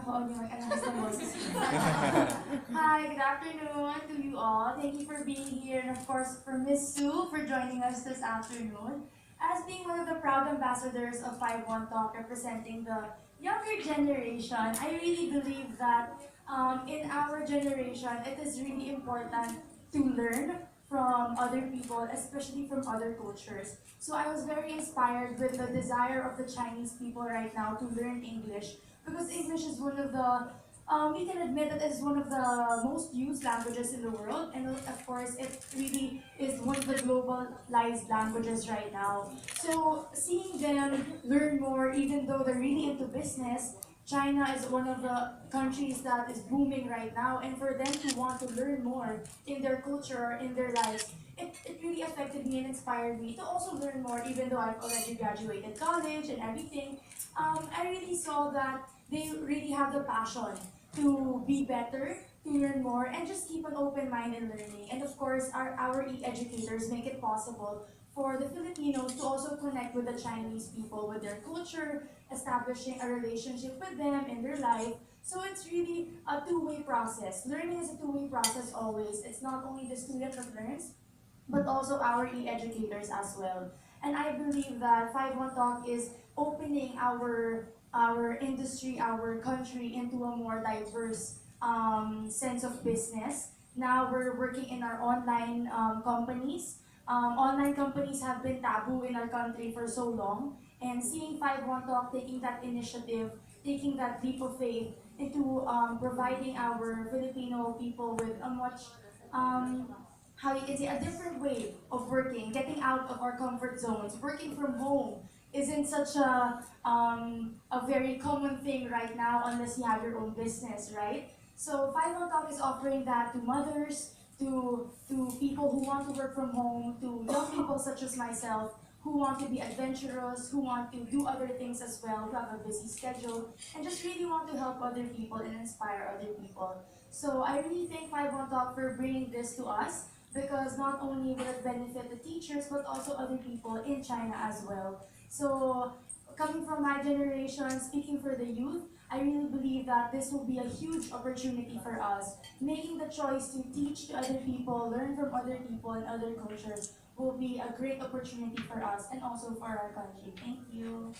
ako yung mag-announce ng boses ko. Hi, good afternoon to you all. Thank you for being here, and of course for Miss Sue for joining us this afternoon. As being one of the proud ambassadors of 51 Talk, representing the younger generation, I really believe that in our generation, it is really important to learn from other people, especially from other cultures. So I was very inspired with the desire of the Chinese people right now to learn English because English is one of the we can admit that it's one of the most used languages in the world, and of course, it really is one of the globalized languages right now. So, seeing them learn more, even though they're really into business, China is one of the countries that is booming right now, and for them to want to learn more in their culture or in their lives, it really affected me and inspired me to also learn more, even though I've already graduated college and everything. I really saw that they really have the passion to be better, to learn more, and just keep an open mind in learning. And of course, our e-educators make it possible for the Filipinos to also connect with the Chinese people, with their culture, establishing a relationship with them in their life. So it's really a two-way process. Learning is a two-way process always. It's not only the student that learns, but also our e-educators as well. And I believe that 51 Talk is opening our industry, our country into a more diverse sense of business. Now we're working in our online companies. Online companies have been taboo in our country for so long, and seeing 51 Talk taking that initiative, taking that leap of faith into providing our Filipino people with a much um, how you can say a different way of working, getting out of our comfort zones, working from home isn't such a very common thing right now unless you have your own business, right? So Five on Talk is offering that to mothers, to people who want to work from home, to young people such as myself who want to be adventurous, who want to do other things as well, who have a busy schedule, and just really want to help other people and inspire other people. So I really thank Five on Talk for bringing this to us because not only will it benefit the teachers but also other people in China as well. So coming from my generation, speaking for the youth, I really believe that this will be a huge opportunity for us. Making the choice to teach to other people, learn from other people and other cultures will be a great opportunity for us and also for our country. Thank you.